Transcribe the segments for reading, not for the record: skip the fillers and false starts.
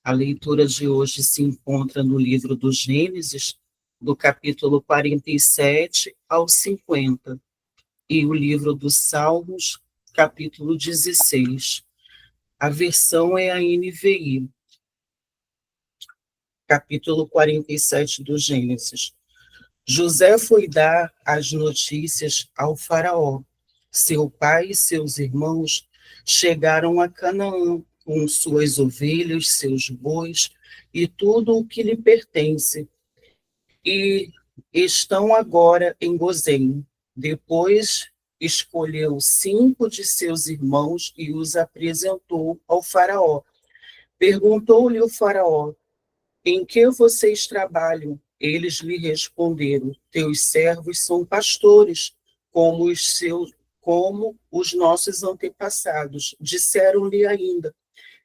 A leitura de hoje se encontra no livro do Gênesis, do capítulo 47 ao 50, e o livro dos Salmos, capítulo 16. A versão é a NVI, capítulo 47 do Gênesis. José foi dar as notícias ao faraó. Seu pai e seus irmãos chegaram a Canaã com suas ovelhas, seus bois e tudo o que lhe pertence, e estão agora em Gozém. Depois escolheu 5 de seus irmãos e os apresentou ao faraó. Perguntou-lhe o faraó: em que vocês trabalham? Eles lhe responderam: teus servos são pastores, como os nossos antepassados. Disseram-lhe ainda: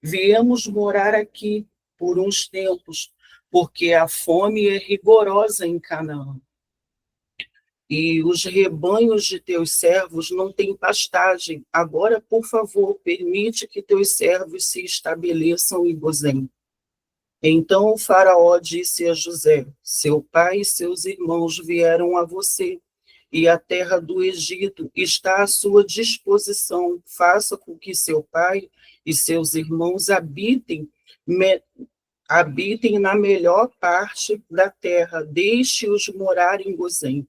viemos morar aqui por uns tempos, porque a fome é rigorosa em Canaã. E os rebanhos de teus servos não têm pastagem. Agora, por favor, permite que teus servos se estabeleçam em Gozém. Então o faraó disse a José: seu pai e seus irmãos vieram a você, e a terra do Egito está à sua disposição. Faça com que seu pai e seus irmãos habitem na melhor parte da terra, deixe-os morar em Gozém.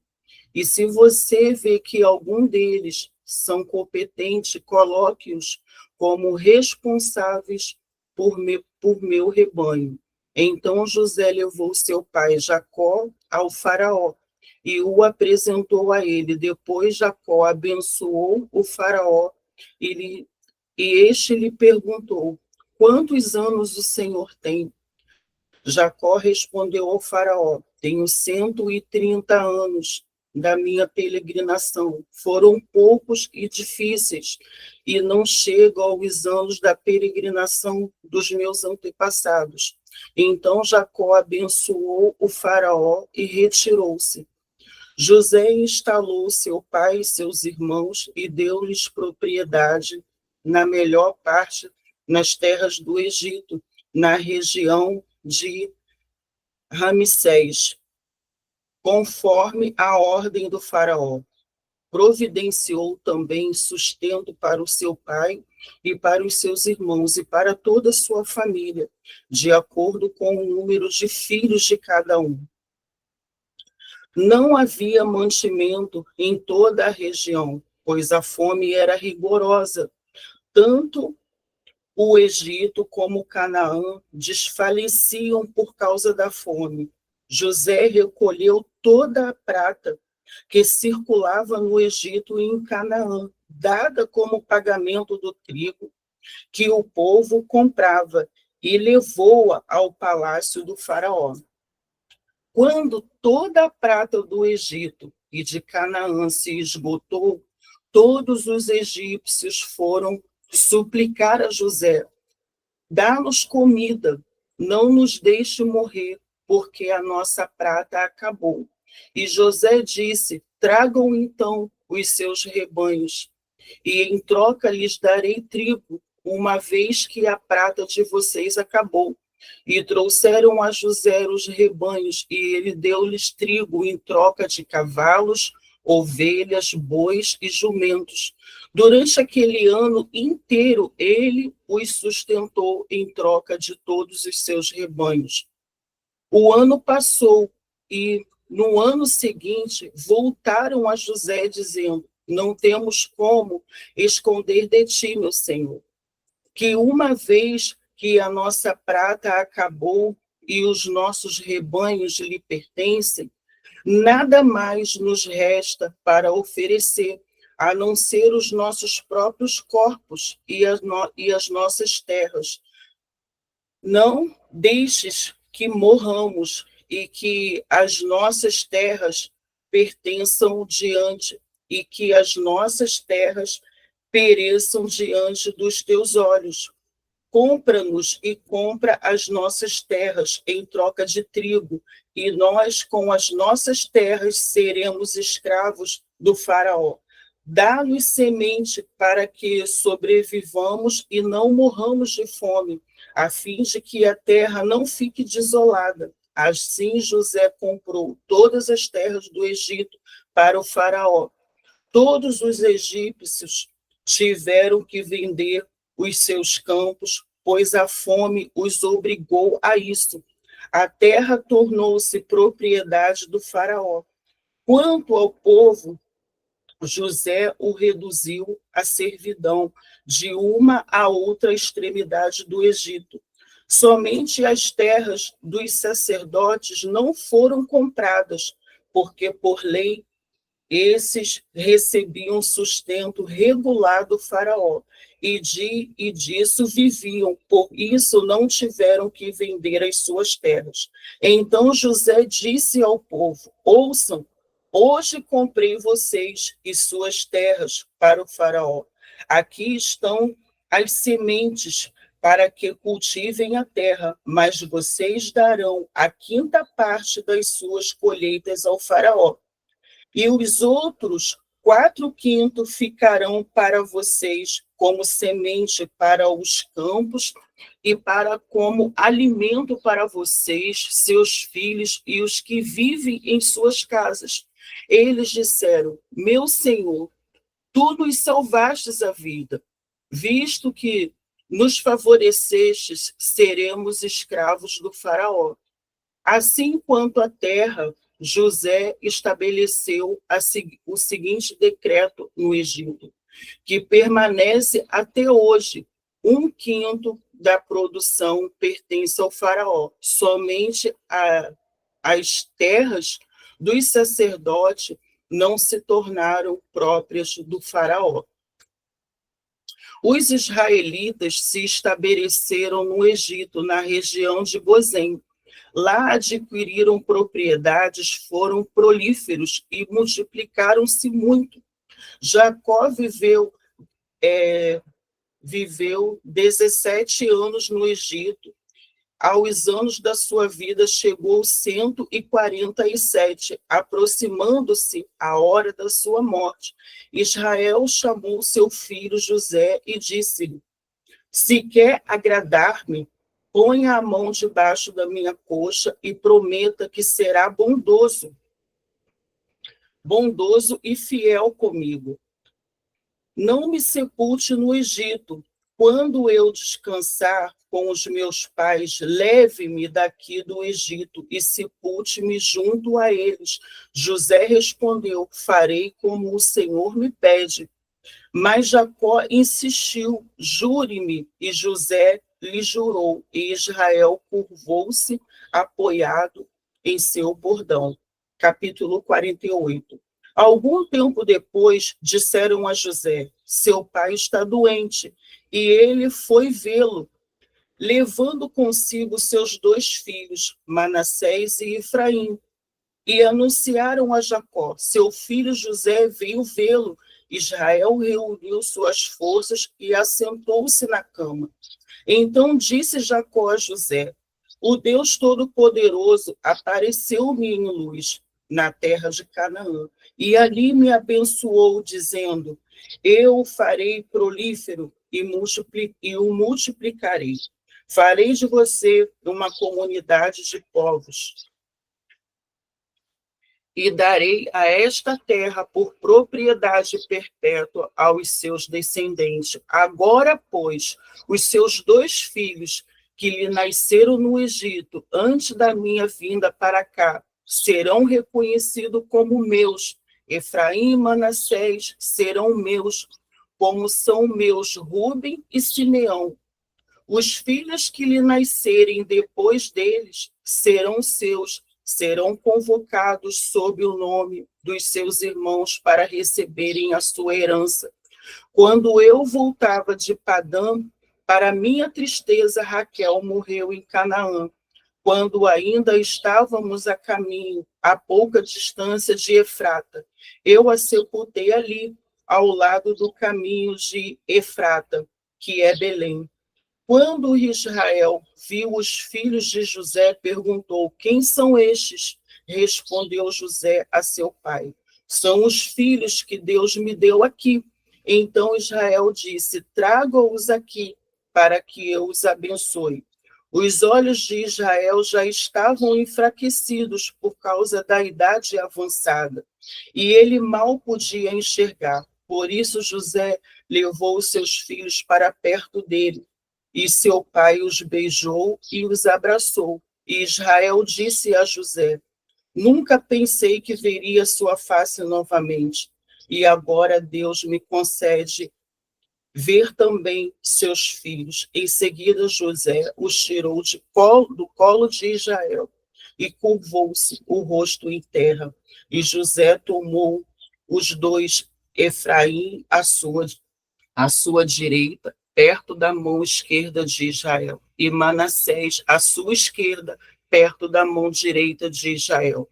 E se você vê que algum deles são competentes, coloque-os como responsáveis por meu rebanho. Então José levou seu pai Jacó ao faraó e o apresentou a ele. Depois Jacó abençoou o faraó e este lhe perguntou: quantos anos o Senhor tem? Jacó respondeu ao faraó: tenho 130 anos da minha peregrinação. Foram poucos e difíceis, e não chego aos anos da peregrinação dos meus antepassados. Então Jacó abençoou o faraó e retirou-se. José instalou seu pai e seus irmãos e deu-lhes propriedade na melhor parte, nas terras do Egito, na região de Ramsés, conforme a ordem do faraó. Providenciou também sustento para o seu pai e para os seus irmãos e para toda a sua família, de acordo com o número de filhos de cada um. Não havia mantimento em toda a região, pois a fome era rigorosa. Tanto o Egito como Canaã desfaleciam por causa da fome. José recolheu toda a prata que circulava no Egito e em Canaã, dada como pagamento do trigo que o povo comprava, e levou-a ao palácio do faraó. Quando toda a prata do Egito e de Canaã se esgotou, todos os egípcios foram suplicar a José: dá-nos comida, não nos deixe morrer, porque a nossa prata acabou. E José disse: tragam então os seus rebanhos, e em troca lhes darei trigo, uma vez que a prata de vocês acabou. E trouxeram a José os rebanhos, e ele deu-lhes trigo em troca de cavalos, ovelhas, bois e jumentos. Durante aquele ano inteiro, ele os sustentou em troca de todos os seus rebanhos. O ano passou, e no ano seguinte voltaram a José, dizendo: não temos como esconder de ti, meu senhor, que uma vez que a nossa prata acabou e os nossos rebanhos lhe pertencem, nada mais nos resta para oferecer, a não ser os nossos próprios corpos e as nossas terras. Não deixes que morramos e que as nossas terras pertençam diante, e que as nossas terras pereçam diante dos teus olhos. Compra-nos e compra as nossas terras em troca de trigo, e nós, com as nossas terras, seremos escravos do faraó. Dá-nos semente para que sobrevivamos e não morramos de fome. a fim de que a terra não fique desolada. Assim José comprou todas as terras do Egito para o faraó. Todos os egípcios tiveram que vender os seus campos, pois a fome os obrigou a isso. A terra tornou-se propriedade do faraó. Quanto ao povo, José o reduziu à servidão de uma a outra extremidade do Egito. Somente as terras dos sacerdotes não foram compradas, porque por lei esses recebiam sustento regular do faraó, e disso viviam, por isso não tiveram que vender as suas terras. Então José disse ao povo: ouçam, hoje comprei vocês e suas terras para o faraó. Aqui estão as sementes para que cultivem a terra, mas vocês darão a quinta parte das suas colheitas ao faraó. E os outros 4/5 ficarão para vocês como semente para os campos e para como alimento para vocês, seus filhos e os que vivem em suas casas. Eles disseram: meu senhor, tu nos salvastes a vida, visto que nos favorecestes, seremos escravos do faraó. Assim quanto à terra, José estabeleceu o seguinte decreto no Egito, que permanece até hoje: 1/5 da produção pertence ao faraó. Somente as terras dos sacerdotes não se tornaram próprias do faraó. Os israelitas se estabeleceram no Egito, na região de Gozém. Lá adquiriram propriedades, foram prolíferos e multiplicaram-se muito. Jacó viveu 17 anos no Egito. Aos anos da sua vida chegou 147, aproximando-se a hora da sua morte. Israel chamou seu filho José e disse-lhe: se quer agradar-me, ponha a mão debaixo da minha coxa e prometa que será bondoso e fiel comigo. Não me sepulte no Egito. Quando eu descansar com os meus pais, leve-me daqui do Egito e sepulte-me junto a eles. José respondeu: farei como o Senhor me pede. Mas Jacó insistiu: jure-me. E José lhe jurou, e Israel curvou-se, apoiado em seu bordão. Capítulo 48. Algum tempo depois, disseram a José: seu pai está doente. E ele foi vê-lo, levando consigo seus 2 filhos, Manassés e Efraim. E anunciaram a Jacó: seu filho José veio vê-lo. Israel reuniu suas forças e assentou-se na cama. Então disse Jacó a José: o Deus Todo-Poderoso apareceu-me em luz na terra de Canaã, e ali me abençoou, dizendo: eu o farei prolífero e o multiplicarei. Farei de você uma comunidade de povos e darei a esta terra por propriedade perpétua aos seus descendentes. Agora, pois, os seus 2 filhos, que lhe nasceram no Egito, antes da minha vinda para cá, serão reconhecidos como meus. Efraim e Manassés serão meus, como são meus Rúben e Simeão. Os filhos que lhe nascerem depois deles serão seus, serão convocados sob o nome dos seus irmãos para receberem a sua herança. Quando eu voltava de Padã, para minha tristeza, Raquel morreu em Canaã. Quando ainda estávamos a caminho, a pouca distância de Efrata, eu a sepultei ali, ao lado do caminho de Efrata, que é Belém. Quando Israel viu os filhos de José, perguntou: quem são estes? Respondeu José a seu pai: são os filhos que Deus me deu aqui. Então Israel disse: traga-os aqui. para que eu os abençoe. Os olhos de Israel já estavam enfraquecidos por causa da idade avançada, e ele mal podia enxergar. Por isso José levou os seus filhos para perto dele, e seu pai os beijou e os abraçou. E Israel disse a José: Nunca pensei que veria sua face novamente, e agora Deus me concede ver também seus filhos. Em seguida, José os tirou do colo de Israel e curvou-se o rosto em terra. E José tomou os dois, Efraim à sua direita, perto da mão esquerda de Israel, e Manassés à sua esquerda, perto da mão direita de Israel.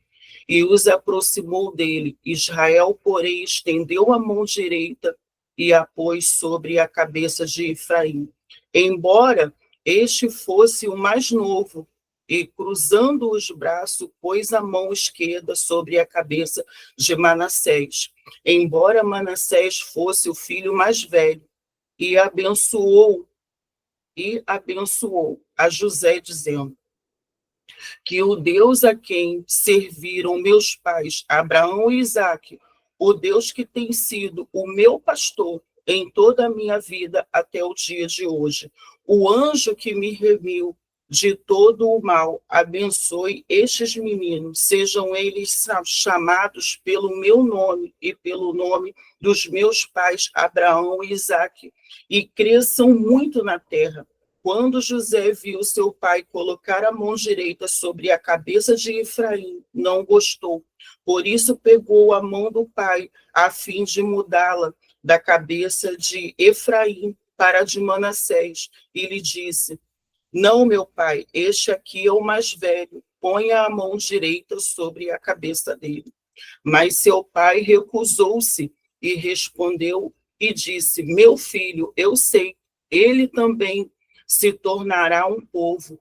E os aproximou dele. Israel, porém, estendeu a mão direita e a pôs sobre a cabeça de Efraim. Embora este fosse o mais novo, e cruzando os braços, pôs a mão esquerda sobre a cabeça de Manassés. Embora Manassés fosse o filho mais velho, e abençoou a José, dizendo: que o Deus a quem serviram meus pais, Abraão e Isaque, o Deus que tem sido o meu pastor em toda a minha vida até o dia de hoje, o anjo que me remiu de todo o mal, abençoe estes meninos, sejam eles chamados pelo meu nome e pelo nome dos meus pais, Abraão e Isaque, e cresçam muito na terra. Quando José viu seu pai colocar a mão direita sobre a cabeça de Efraim, não gostou. Por isso pegou a mão do pai, a fim de mudá-la da cabeça de Efraim para a de Manassés, e lhe disse: Não, meu pai, este aqui é o mais velho, ponha a mão direita sobre a cabeça dele. Mas seu pai recusou-se e respondeu e disse: Meu filho, eu sei, ele também se tornará um povo,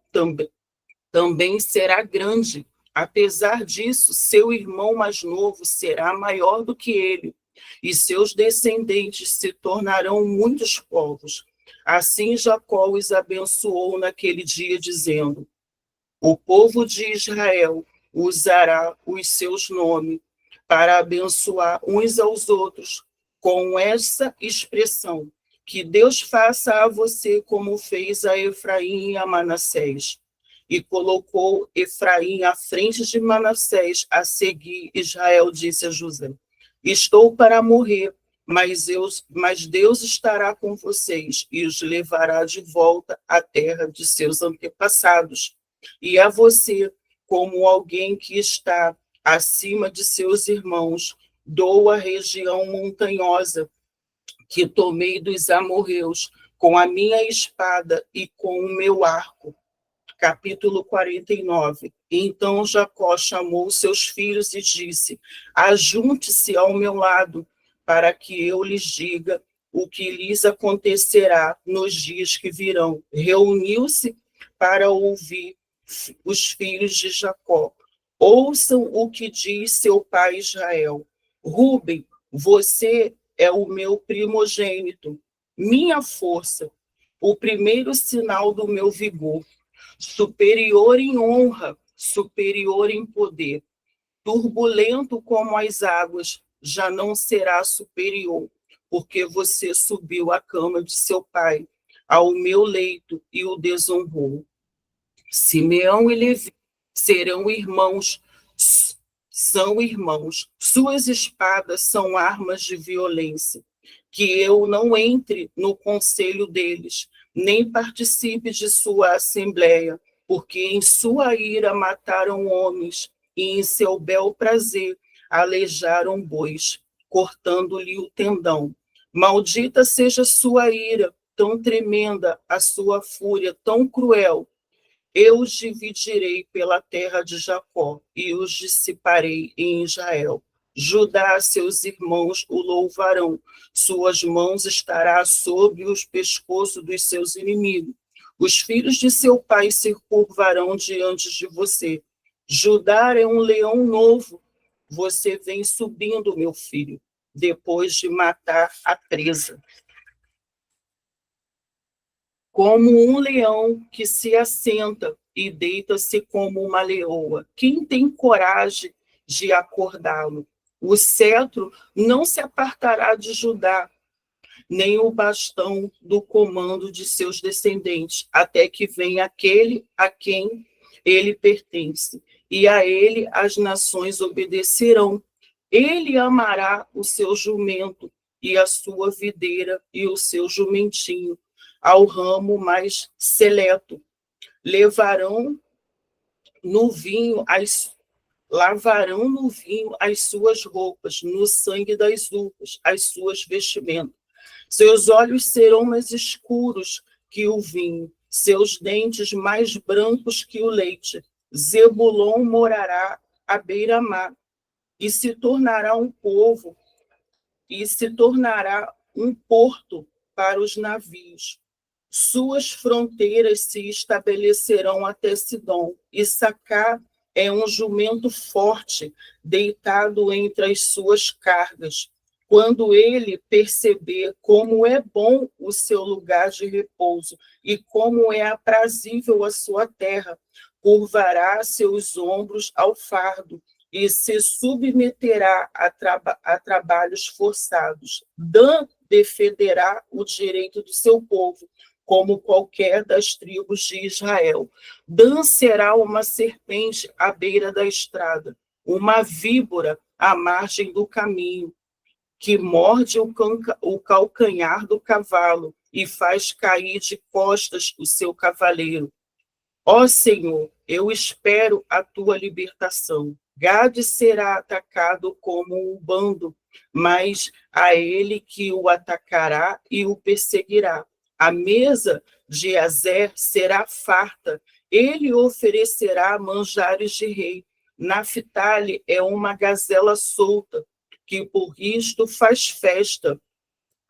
também será grande. Apesar disso, seu irmão mais novo será maior do que ele, e seus descendentes se tornarão muitos povos. Assim Jacó os abençoou naquele dia, dizendo: O povo de Israel usará os seus nomes para abençoar uns aos outros com essa expressão: que Deus faça a você como fez a Efraim e a Manassés. E colocou Efraim à frente de Manassés. A seguir, Israel disse a José: Estou para morrer, mas Deus estará com vocês e os levará de volta à terra de seus antepassados. E a você, como alguém que está acima de seus irmãos, dou a região montanhosa que tomei dos amorreus com a minha espada e com o meu arco. Capítulo 49. Então Jacó chamou seus filhos e disse: Ajunte-se ao meu lado, para que eu lhes diga o que lhes acontecerá nos dias que virão. Reuniu-se para ouvir os filhos de Jacó. Ouçam o que diz seu pai Israel. Rúben, você é o meu primogênito, minha força, o primeiro sinal do meu vigor, superior em honra, superior em poder, turbulento como as águas, já não será superior, porque você subiu à cama de seu pai, ao meu leito, e o desonrou. Simeão e Levi serão irmãos, são irmãos. Suas espadas são armas de violência. Que eu não entre no conselho deles, nem participe de sua assembleia, porque em sua ira mataram homens e em seu bel prazer aleijaram bois, cortando-lhe o tendão. Maldita seja sua ira, tão tremenda, a sua fúria tão cruel. Eu os dividirei pela terra de Jacó e os dissiparei em Israel. Judá, seus irmãos o louvarão. Suas mãos estará sobre os pescoços dos seus inimigos. Os filhos de seu pai se curvarão diante de você. Judá é um leão novo. Você vem subindo, meu filho, depois de matar a presa. como um leão que se assenta e deita-se como uma leoa. Quem tem coragem de acordá-lo? O cetro não se apartará de Judá, nem o bastão do comando de seus descendentes, até que venha aquele a quem ele pertence, e a ele as nações obedecerão. Ele amará o seu jumento e a sua videira e o seu jumentinho, ao ramo mais seleto. Levarão no vinho as Lavarão no vinho as suas roupas, no sangue das uvas, as suas vestimentas. Seus olhos serão mais escuros que o vinho, seus dentes mais brancos que o leite. Zebulon morará à beira-mar e se tornará um povo e se tornará um porto para os navios. Suas fronteiras se estabelecerão até Sidom, e Sacá é um jumento forte, deitado entre as suas cargas. Quando ele perceber como é bom o seu lugar de repouso e como é aprazível a sua terra, curvará seus ombros ao fardo e se submeterá a trabalhos forçados. Dan defenderá o direito do seu povo, como qualquer das tribos de Israel. Dan será uma serpente à beira da estrada, uma víbora à margem do caminho, que morde o calcanhar do cavalo e faz cair de costas o seu cavaleiro. Ó Senhor, eu espero a tua libertação. Gade será atacado como um bando, mas a ele que o atacará e o perseguirá. A mesa de Azer será farta, ele oferecerá manjares de rei. Naphtali é uma gazela solta, que por isto faz festa.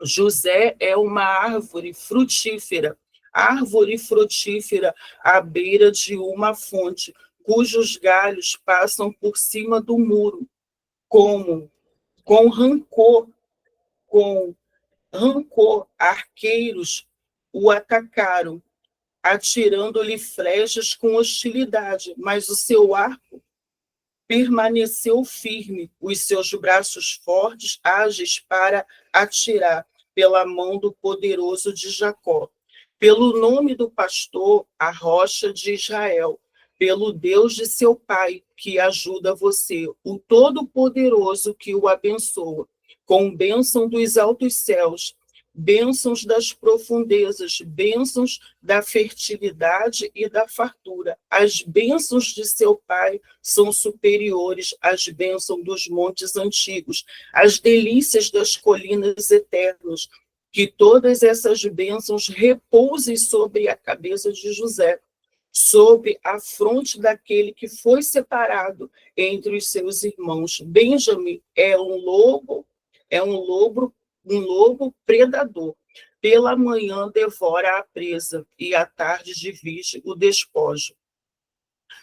José é uma árvore frutífera à beira de uma fonte, cujos galhos passam por cima do muro, com rancor, com rancor, arqueiros o atacaram, atirando-lhe flechas com hostilidade, mas o seu arco permaneceu firme, os seus braços fortes, ágeis para atirar, pela mão do poderoso de Jacó. Pelo nome do pastor, a rocha de Israel, pelo Deus de seu pai, que ajuda você, o Todo-Poderoso que o abençoa, com bênção dos altos céus, bênçãos das profundezas, bênçãos da fertilidade e da fartura. As bênçãos de seu pai são superiores às bênçãos dos montes antigos, às delícias das colinas eternas. Que todas essas bênçãos repousem sobre a cabeça de José, sob a fronte daquele que foi separado entre os seus irmãos. Benjamim é um lobo predador. Pela manhã devora a presa e à tarde divide o despojo.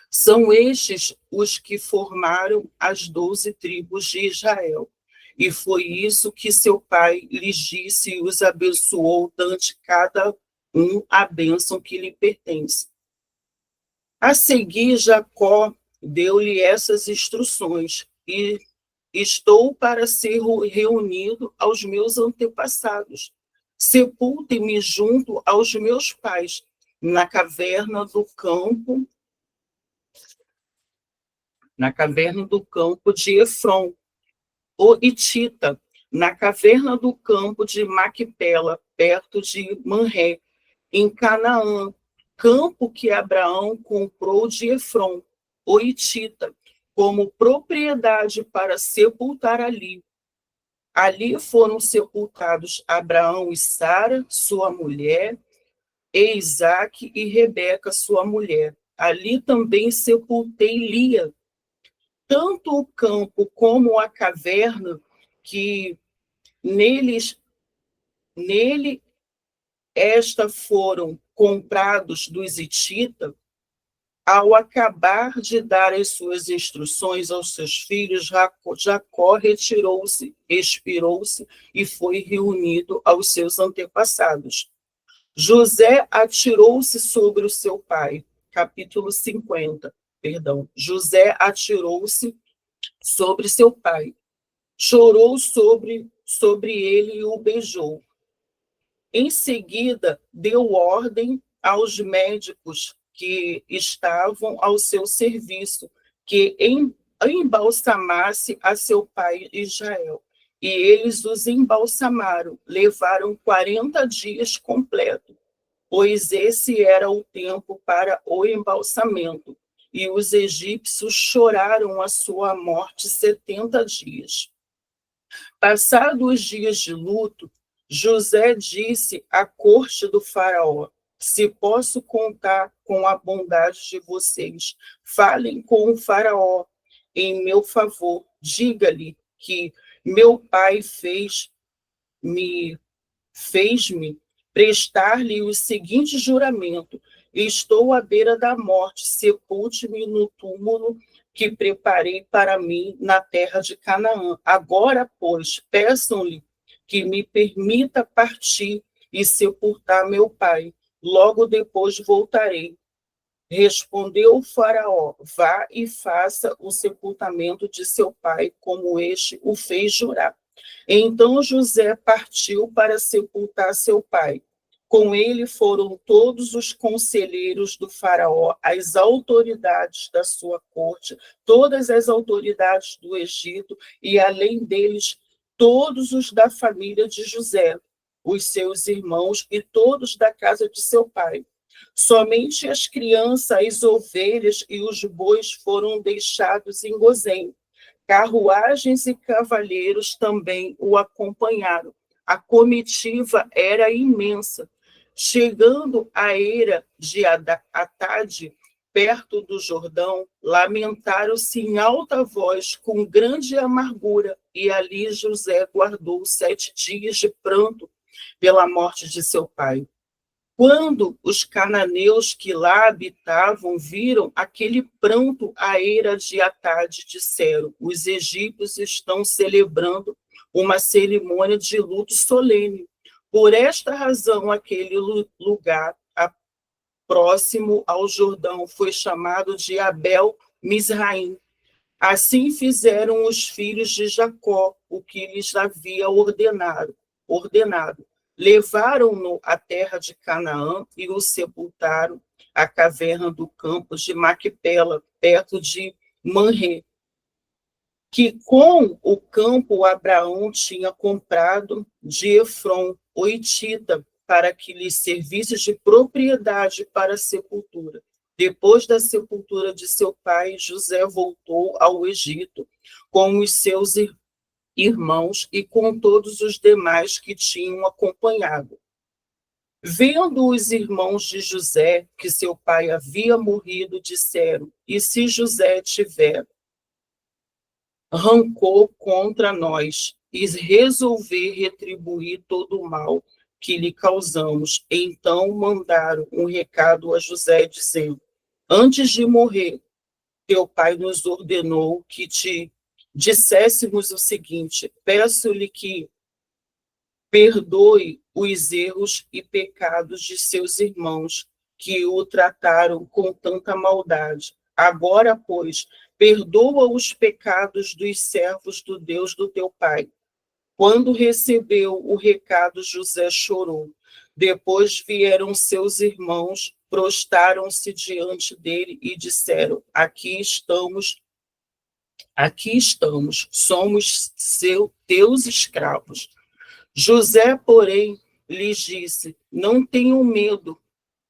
São estes os que formaram as 12 tribos de Israel. E foi isso que seu pai lhes disse e os abençoou, dando cada um a bênção que lhe pertence. A seguir, Jacó deu-lhe essas instruções: e estou para ser reunido aos meus antepassados. Sepultem-me junto aos meus pais, na caverna do campo de Efron, o Hitita, na caverna do campo de Maquipela, perto de Manré, em Canaã, campo que Abraão comprou de Efron, o Hitita, como propriedade para sepultar ali. Ali foram sepultados Abraão e Sara, sua mulher, e Isaque e Rebeca, sua mulher. Ali também sepultei Lia. Tanto o campo como a caverna que nele esta foram comprados dos hititas, ao acabar de dar as suas instruções aos seus filhos, Jacó retirou-se, expirou-se e foi reunido aos seus antepassados. José atirou-se sobre o seu pai. Capítulo 50, perdão. José atirou-se sobre seu pai. Chorou sobre ele e o beijou. Em seguida, deu ordem aos médicos que estavam ao seu serviço, que embalsamasse a seu pai Israel. E eles os embalsamaram, levaram 40 dias completos, pois esse era o tempo para o embalsamento. E os egípcios choraram a sua morte 70 dias. Passados os dias de luto, José disse à corte do faraó: se posso contar com a bondade de vocês, falem com o faraó em meu favor. Diga-lhe que meu pai fez-me prestar-lhe o seguinte juramento: estou à beira da morte, sepulte-me no túmulo que preparei para mim na terra de Canaã. Agora, pois, peçam-lhe que me permita partir e sepultar meu pai. Logo depois voltarei. Respondeu o faraó: vá e faça o sepultamento de seu pai, como este o fez jurar. Então José partiu para sepultar seu pai. Com ele foram todos os conselheiros do faraó, as autoridades da sua corte, todas as autoridades do Egito, e além deles, todos os da família de José, os seus irmãos e todos da casa de seu pai. Somente as crianças, as ovelhas e os bois foram deixados em Gozém. Carruagens e cavaleiros também o acompanharam. A comitiva era imensa. Chegando à eira de Atade, perto do Jordão, lamentaram-se em alta voz, com grande amargura, e ali José guardou 7 dias de pranto pela morte de seu pai. Quando os cananeus que lá habitavam viram aquele pranto à eira de Atade, disseram: os egípcios estão celebrando uma cerimônia de luto solene. Por esta razão, aquele lugar próximo ao Jordão foi chamado de Abel Mizraim. Assim fizeram os filhos de Jacó, o que lhes havia ordenado. Levaram-no à terra de Canaã e o sepultaram à caverna do campo de Maquipela, perto de Manré, que com o campo Abraão tinha comprado de Efron, o hitita, para que lhe servisse de propriedade para a sepultura. Depois da sepultura de seu pai, José voltou ao Egito com os seus irmãos e com todos os demais que tinham acompanhado. Vendo os irmãos de José que seu pai havia morrido, disseram: e se José tiver rancor contra nós e resolver retribuir todo o mal que lhe causamos? Então mandaram um recado a José, dizendo: antes de morrer, teu pai nos ordenou que te disséssemos o seguinte: peço-lhe que perdoe os erros e pecados de seus irmãos, que o trataram com tanta maldade. Agora, pois, perdoa os pecados dos servos do Deus do teu pai. Quando recebeu o recado, José chorou. Depois vieram seus irmãos, prostaram-se diante dele e disseram: aqui estamos, somos teus escravos. José, porém, lhes disse: não tenham medo,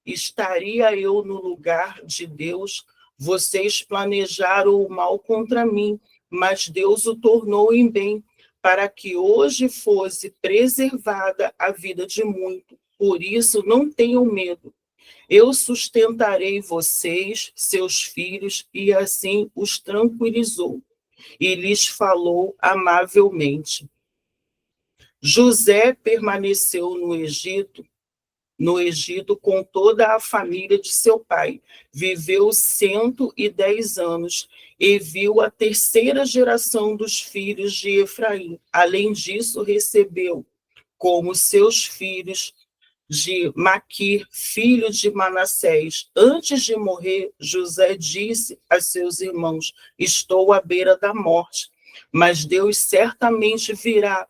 estaria eu no lugar de Deus? Vocês planejaram o mal contra mim, mas Deus o tornou em bem, para que hoje fosse preservada a vida de muito. Por isso, não tenham medo. Eu sustentarei vocês, seus filhos, e assim os tranquilizou, e lhes falou amavelmente. José permaneceu no Egito com toda a família de seu pai. Viveu 110 anos e viu a terceira geração dos filhos de Efraim. Além disso, recebeu como seus filhos de Maquir, filho de Manassés. Antes de morrer, José disse a seus irmãos: estou à beira da morte, mas Deus certamente virá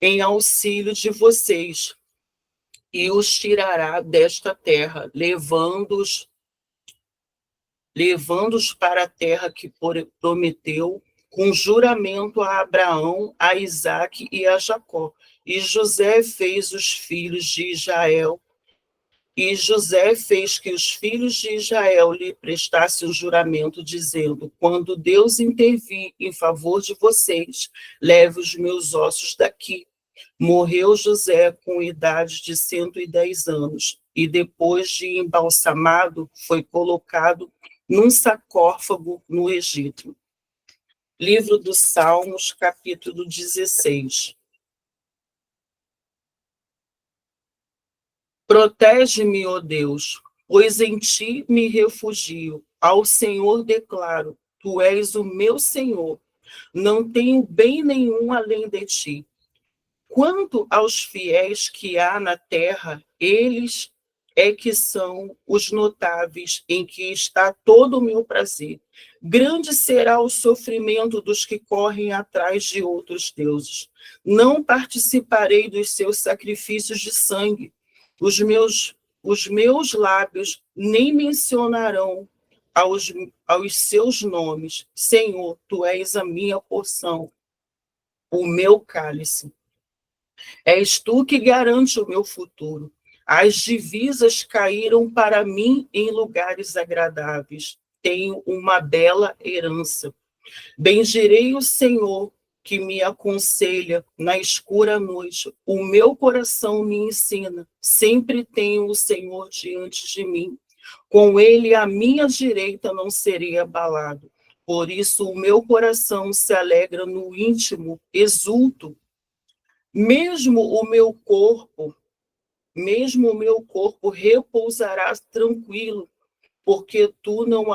em auxílio de vocês e os tirará desta terra, levando-os para a terra que prometeu com juramento a Abraão, a Isaque e a Jacó. E José fez que os filhos de Israel lhe prestassem o juramento, dizendo: quando Deus intervir em favor de vocês, leve os meus ossos daqui. Morreu José com idade de 110 anos, e depois de embalsamado, foi colocado num sarcófago no Egito. Livro dos Salmos, capítulo 16. Protege-me, ó Deus, pois em ti me refugio. Ao Senhor declaro: tu és o meu Senhor. Não tenho bem nenhum além de ti. Quanto aos fiéis que há na terra, eles é que são os notáveis, em que está todo o meu prazer. Grande será o sofrimento dos que correm atrás de outros deuses. Não participarei dos seus sacrifícios de sangue. Os meus lábios nem mencionarão aos seus nomes. Senhor, tu és a minha porção, o meu cálice. És tu que garante o meu futuro. As divisas caíram para mim em lugares agradáveis. Tenho uma bela herança. Bendirei o Senhor, que me aconselha na escura noite. O meu coração me ensina. Sempre tenho o Senhor diante de mim. Com ele à minha direita não serei abalado. Por isso o meu coração se alegra no íntimo, exulto. Mesmo o meu corpo repousará tranquilo, porque tu não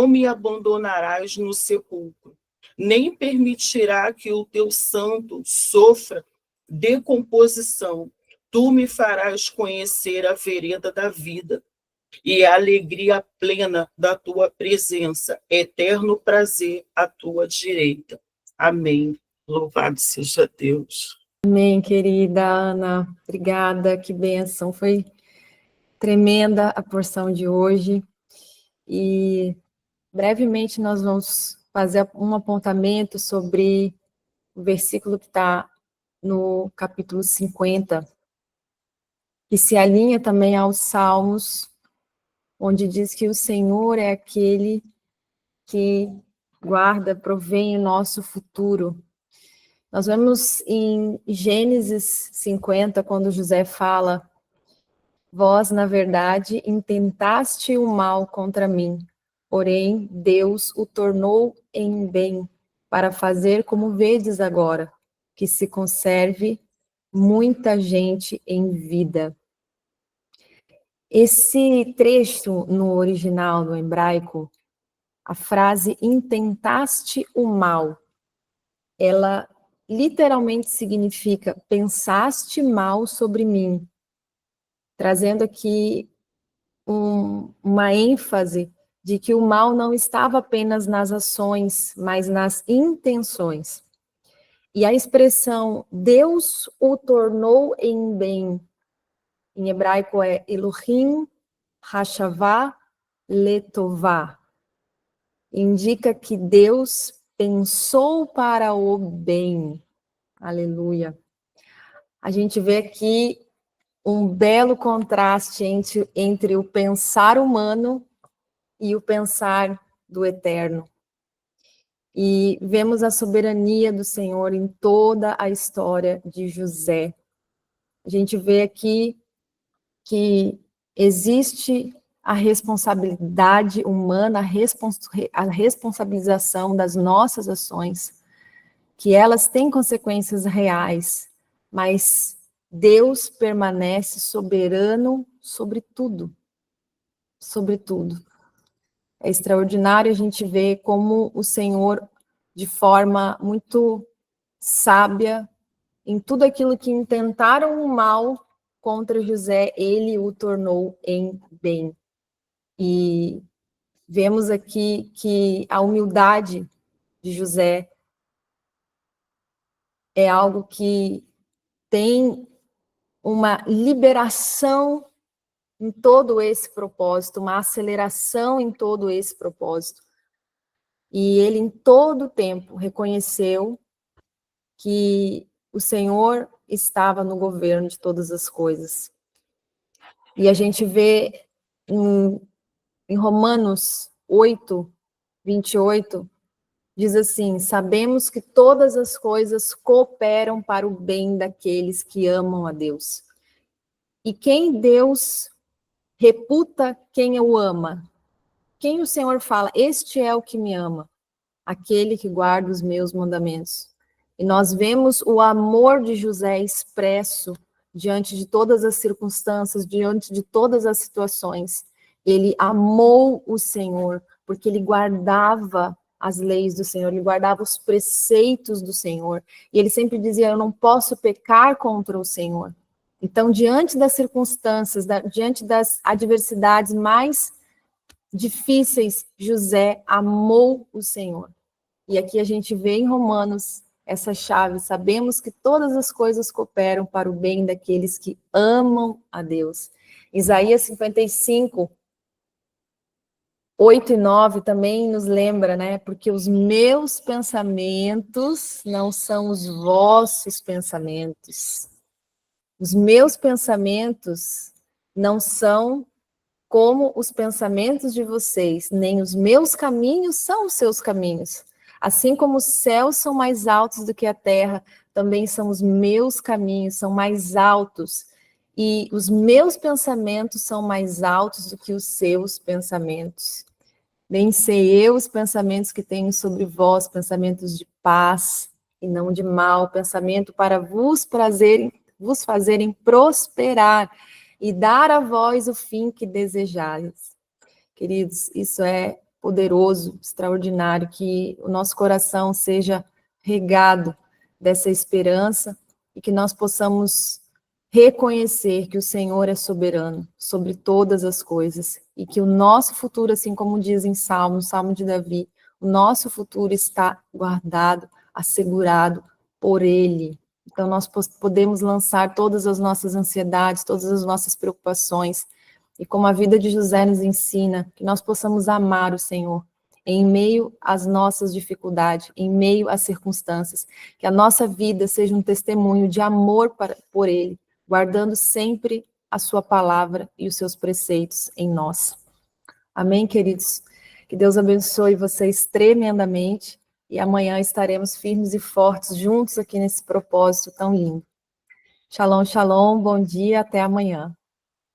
me abandonarás no sepulcro, nem permitirá que o teu santo sofra decomposição. Tu me farás conhecer a vereda da vida e a alegria plena da tua presença, eterno prazer à tua direita. Amém. Louvado seja Deus. Amém, querida Ana. Obrigada, que bênção. Foi tremenda a porção de hoje. E brevemente nós vamos fazer um apontamento sobre o versículo que está no capítulo 50, que se alinha também aos Salmos, onde diz que o Senhor é aquele que guarda, provém o nosso futuro. Nós vemos em Gênesis 50, quando José fala: vós, na verdade, intentaste o mal contra mim, porém Deus o tornou em bem, para fazer como vedes agora, que se conserve muita gente em vida. Esse trecho no original, no hebraico, a frase intentaste o mal, ela literalmente significa pensaste mal sobre mim, trazendo aqui uma ênfase de que o mal não estava apenas nas ações, mas nas intenções. E a expressão Deus o tornou em bem, em hebraico é Elohim Hashavá Letová, indica que Deus pensou para o bem. Aleluia. A gente vê aqui um belo contraste entre o pensar humano e o pensar do eterno. E vemos a soberania do Senhor em toda a história de José. A gente vê aqui que existe a responsabilidade humana, a responsabilização das nossas ações, que elas têm consequências reais, mas Deus permanece soberano sobre tudo. Sobre tudo. É extraordinário a gente ver como o Senhor, de forma muito sábia, em tudo aquilo que intentaram o mal contra José, ele o tornou em bem. E vemos aqui que a humildade de José é algo que tem uma liberação em todo esse propósito, uma aceleração em todo esse propósito. E ele, em todo o tempo, reconheceu que o Senhor estava no governo de todas as coisas. E a gente vê em Romanos 8, 28, diz assim: sabemos que todas as coisas cooperam para o bem daqueles que amam a Deus. E quem Deus reputa quem o ama? Quem o Senhor fala, este é o que me ama? Aquele que guarda os meus mandamentos. E nós vemos o amor de José expresso diante de todas as circunstâncias, diante de todas as situações. Ele amou o Senhor, porque ele guardava as leis do Senhor, ele guardava os preceitos do Senhor. E ele sempre dizia, eu não posso pecar contra o Senhor. Então, diante das circunstâncias, diante das adversidades mais difíceis, José amou o Senhor. E aqui a gente vê em Romanos essa chave. Sabemos que todas as coisas cooperam para o bem daqueles que amam a Deus. Isaías 55, 8 e 9 também nos lembra, né? Porque os meus pensamentos não são os vossos pensamentos. Os meus pensamentos não são como os pensamentos de vocês, nem os meus caminhos são os seus caminhos. Assim como os céus são mais altos do que a terra, também são os meus caminhos, são mais altos. E os meus pensamentos são mais altos do que os seus pensamentos. Bem sei eu os pensamentos que tenho sobre vós, pensamentos de paz e não de mal, pensamento para vos fazerem prosperar e dar a vós o fim que desejais. Queridos, isso é poderoso, extraordinário, que o nosso coração seja regado dessa esperança e que nós possamos reconhecer que o Senhor é soberano sobre todas as coisas e que o nosso futuro, assim como diz em Salmo, no Salmo de Davi, o nosso futuro está guardado, assegurado por Ele. Então, nós podemos lançar todas as nossas ansiedades, todas as nossas preocupações, e como a vida de José nos ensina, que nós possamos amar o Senhor em meio às nossas dificuldades, em meio às circunstâncias, que a nossa vida seja um testemunho de amor por Ele, guardando sempre a sua palavra e os seus preceitos em nós. Amém, queridos? Que Deus abençoe vocês tremendamente, e amanhã estaremos firmes e fortes juntos aqui nesse propósito tão lindo. Shalom, shalom, bom dia, até amanhã.